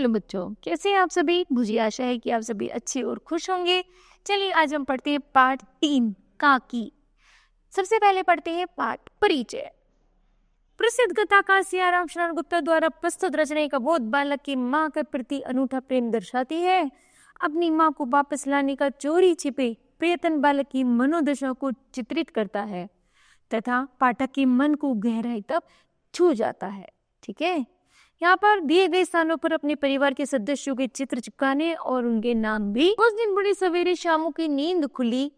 Hello बच्चों, कैसे हैं आप सभी। मुझे आशा है कि आप सभी अच्छे और खुश होंगे। चलिए आज हम पढ़ते हैं पाठ 3 काकी। सबसे पहले पढ़ते हैं पाठ परिचय। प्रसिद्ध कथाकार सियाराम शरण गुप्ता द्वारा प्रस्तुत रचना एक अबोध बालक की माँ के प्रति अनूठा प्रेम दर्शाती है। अपनी माँ को वापस लाने का चोरी छिपे प्रयत्न बालक की मनोदशा को चित्रित करता है तथा पाठक के मन को गहराई तक छू जाता है। ठीक है, यहाँ पर दिए गए स्थानों पर अपने परिवार के सदस्यों के चित्र चिपकाने और उनके नाम भी। उस दिन बड़ी सवेरे शामू की नींद खुली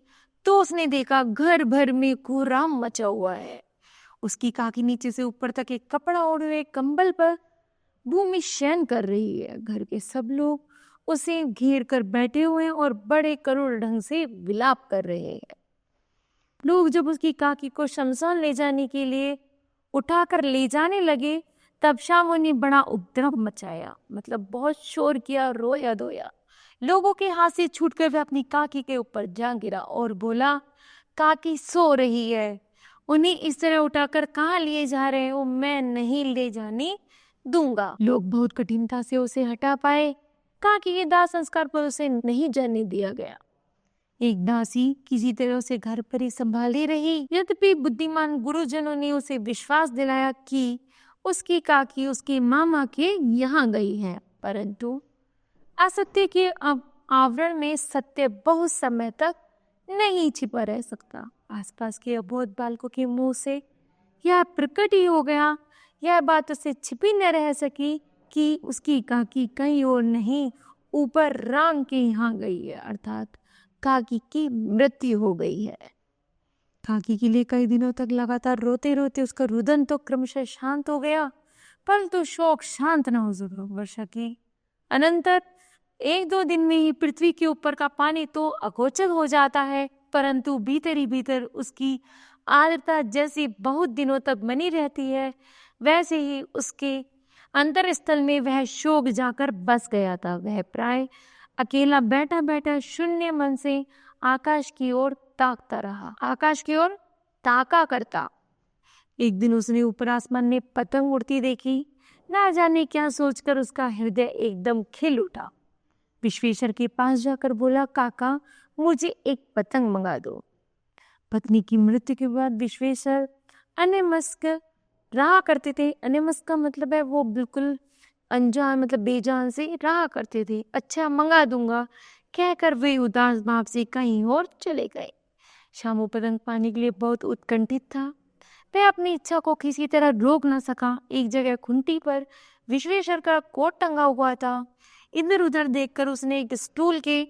तो उसने देखा घर भर में कोहराम मचा हुआ है। उसकी काकी नीचे से ऊपर तक एक कपड़ा ओढ़े हुए कंबल पर भूमि शयन कर रही है। घर के सब लोग उसे घेर कर बैठे हुए हैं और बड़े करुण ढंग से विलाप कर रहे हैं। लोग जब उसकी काकी को शमशान ले जाने के लिए उठाकर ले जाने लगे तब शामू ने बड़ा उपद्रव मचाया, मतलब बहुत शोर किया, रोया धोया। लोगों के हाथ से छूटकर वह अपनी काकी के ऊपर जा गिरा और बोला, काकी सो रही है, उन्हें इस तरह उठाकर कहाँ लिए जा रहे हो, मैं नहीं ले जाने दूंगा। लोग बहुत कठिनता से उसे हटा पाए। काकी के दाह संस्कार पर उसे नहीं जाने दिया गया। एक दासी किसी तरह उसे घर पर ही संभाली रही। यद्यपि बुद्धिमान गुरुजनों ने उसे विश्वास दिलाया कि उसकी काकी उसके मामा के यहाँ गई है, परंतु असत्य के आवरण में सत्य बहुत समय तक नहीं छिपा रह सकता। आसपास के अबोध बालकों के मुंह से यह प्रकट ही हो गया। यह बात उससे छिपी न रह सकी कि उसकी काकी कहीं और नहीं, ऊपर राम के यहाँ गई है, अर्थात काकी की मृत्यु हो गई है। काकी के लिए कई दिनों तक लगातार रोते रोते उसका रुदन तो क्रमशः शांत हो गया, परंतु शोक शांत न हो सका। वर्षा की अनंतर 1-2 दिन में ही पृथ्वी के ऊपर का पानी तो अगोचर हो जाता है, परंतु भीतर ही भीतर उसकी आर्द्रता जैसी बहुत दिनों तक बनी रहती है, वैसे ही उसके अंतरस्थल में वह शोक जाकर बस गया था। वह प्राय अकेला बैठा बैठा शून्य मन से आकाश की ओर ताकता रहा, आकाश की ओर ताका करता। एक दिन उसने ऊपर आसमान में पतंग उड़ती देखी। ना जाने क्या सोचकर उसका हृदय एकदम खिल उठा। विश्वेश्वर के पास जाकर बोला, काका मुझे एक पतंग मंगा दो। पत्नी की मृत्यु के बाद विश्वेश्वर अन्यमस्क रहा करते थे। अन्यमस्क का मतलब है वो बिल्कुल अनजान, मतलब बेजान से रहा करते थे। अच्छा मंगा दूंगा कहकर वे उदास भाव से कहीं और चले गए। शामू पतंग पाने के लिए बहुत उत्कंठित था। वह अपनी इच्छा को किसी तरह रोक न सका। एक जगह खुंटी पर विश्वेश्वर का कोट टंगा हुआ था। इधर उधर देखकर उसने एक स्टूल के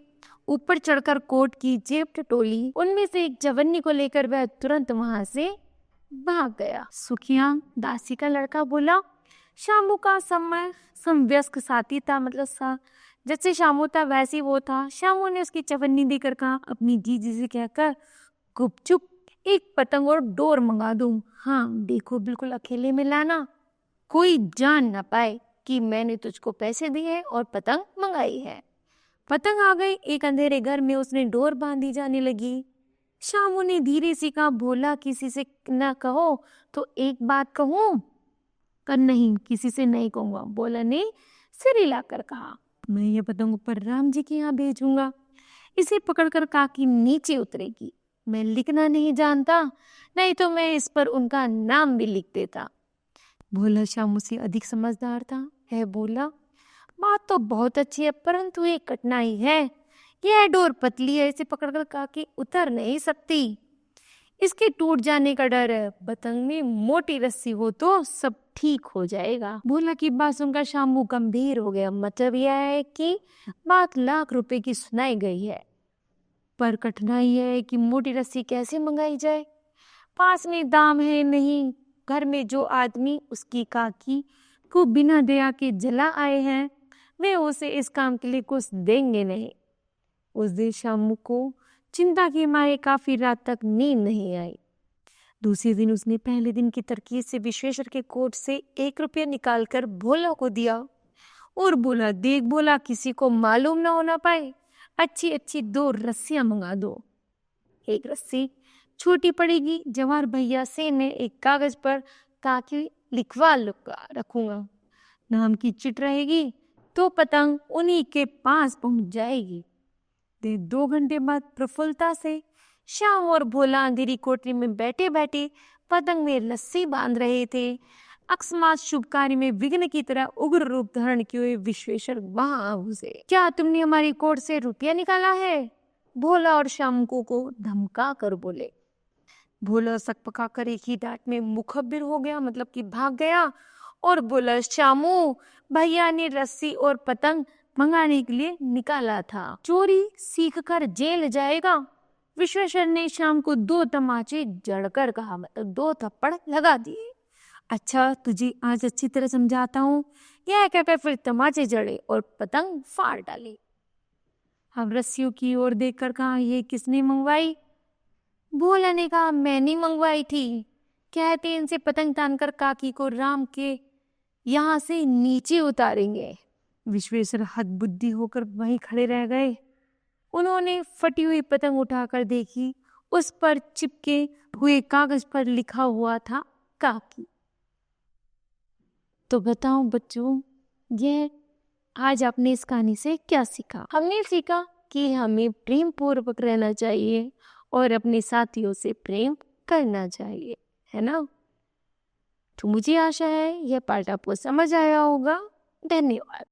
ऊपर चढ़कर कोट की जेब टटोली। उनमें से एक चवन्नी को लेकर वह तुरंत वहां से भाग गया। सुखिया दासी का लड़का बोला, शामू का समय समवयस्क साथी था, मतलब जैसे शामू था वैसे वो था। शामू ने उसकी चवन्नी देकर कहा, अपनी जीजी से कहकर गुपचुप एक पतंग और डोर मंगा दूं। हाँ देखो बिल्कुल अकेले में लाना, कोई जान ना पाए कि मैंने तुझको पैसे दिए और पतंग मंगाई है। पतंग आ गई। एक अंधेरे घर में उसने डोर बांधी जाने लगी। शामू ने धीरे से कहा, बोला किसी से ना कहो तो एक बात कहूं? कर नहीं, किसी से नहीं कहूंगा। बोला ने सिर हिलाकर कहा, मैं ये पतंग ऊपर राम जी के यहाँ भेजूंगा। इसे पकड़कर काकी नीचे उतरेगी। मैं लिखना नहीं जानता, नहीं तो मैं इस पर उनका नाम भी लिख देता। भोला शामू से अधिक समझदार था। है बोला, बात तो बहुत अच्छी है, परंतु एक कठिनाई है। यह डोर पतली है, इसे पकड़कर काकी उतर नहीं सकती। इसके टूट जाने का डर है। पतंग में मोटी रस्सी हो तो सब ठीक हो जाएगा। भोला की बात सुनकर शामू गंभीर हो गया। मतलब यह है कि बात लाख रुपए की सुनाई गई है, पर कठिनाई है कि मोटी रस्सी कैसे मंगाई जाए। पास में दाम है नहीं। घर में जो आदमी उसकी काकी को बिना दया के जला आए हैं, वे उसे इस काम के लिए कुछ देंगे नहीं। उस दिन शामू को चिंता के मारे काफी रात तक नींद नहीं आई। दूसरे दिन उसने पहले दिन की तरकीब से विश्वेश्वर के कोट से 1 रुपया निकालकर भोला को दिया और बोला, देख बोला किसी को मालूम ना होना पाए, अच्छी अच्छी 2 रस्सियां मंगा दो। एक रस्सी छोटी पड़ेगी, जवाहर भैया से मैं एक कागज पर काकी लिखवा रखूंगा। नाम की चिट रहेगी, तो पतंग उन्हीं के पास पहुंच जाएगी। 2 घंटे बाद प्रफुल्लता से श्याम और भोला अंधेरी कोठरी में बैठे बैठे पतंग में रस्सी बांध रहे थे। अकस्मात शुभ कार्य में विघ्न की तरह उग्र रूप धारण किए हुए विश्वेश्वर वहां आ घुसे। क्या तुमने हमारी कोट से रुपया निकाला है? भोला और श्याम को धमका कर बोले। भोला सकपका कर एक ही डांट में मुखबिर हो गया, मतलब कि भाग गया और बोला, श्यामू, भैया ने रस्सी और पतंग मंगाने के लिए निकाला था, चोरी सीख कर जेल जाएगा। विश्वेश्वर ने श्याम को 2 तमाचे जड़कर कहा, मतलब 2 थप्पड़ लगा दिए। अच्छा, तुझे आज अच्छी तरह समझाता हूँ। यह कहकर फिर तमाचे जड़े और पतंग फाड़ डाली। अब रस्सियों की ओर देखकर कहा, ये किसने मंगवाई? भोला ने कहा, मैंने मंगवाई थी। कहते इनसे पतंग तानकर काकी को राम के यहाँ से नीचे उतारेंगे। विश्वेश्वर हतबुद्धि होकर वहीं खड़े रह गए। उन्होंने फटी हुई पतंग उठाकर देखी। उस पर चिपके हुए कागज पर लिखा हुआ था काकी। तो बताओ बच्चों, यह आज आपने इस कहानी से क्या सीखा? हमने सीखा कि हमें प्रेम पूर्वक रहना चाहिए और अपने साथियों से प्रेम करना चाहिए, है ना? तो मुझे आशा है यह पाठ आपको समझ आया होगा। धन्यवाद।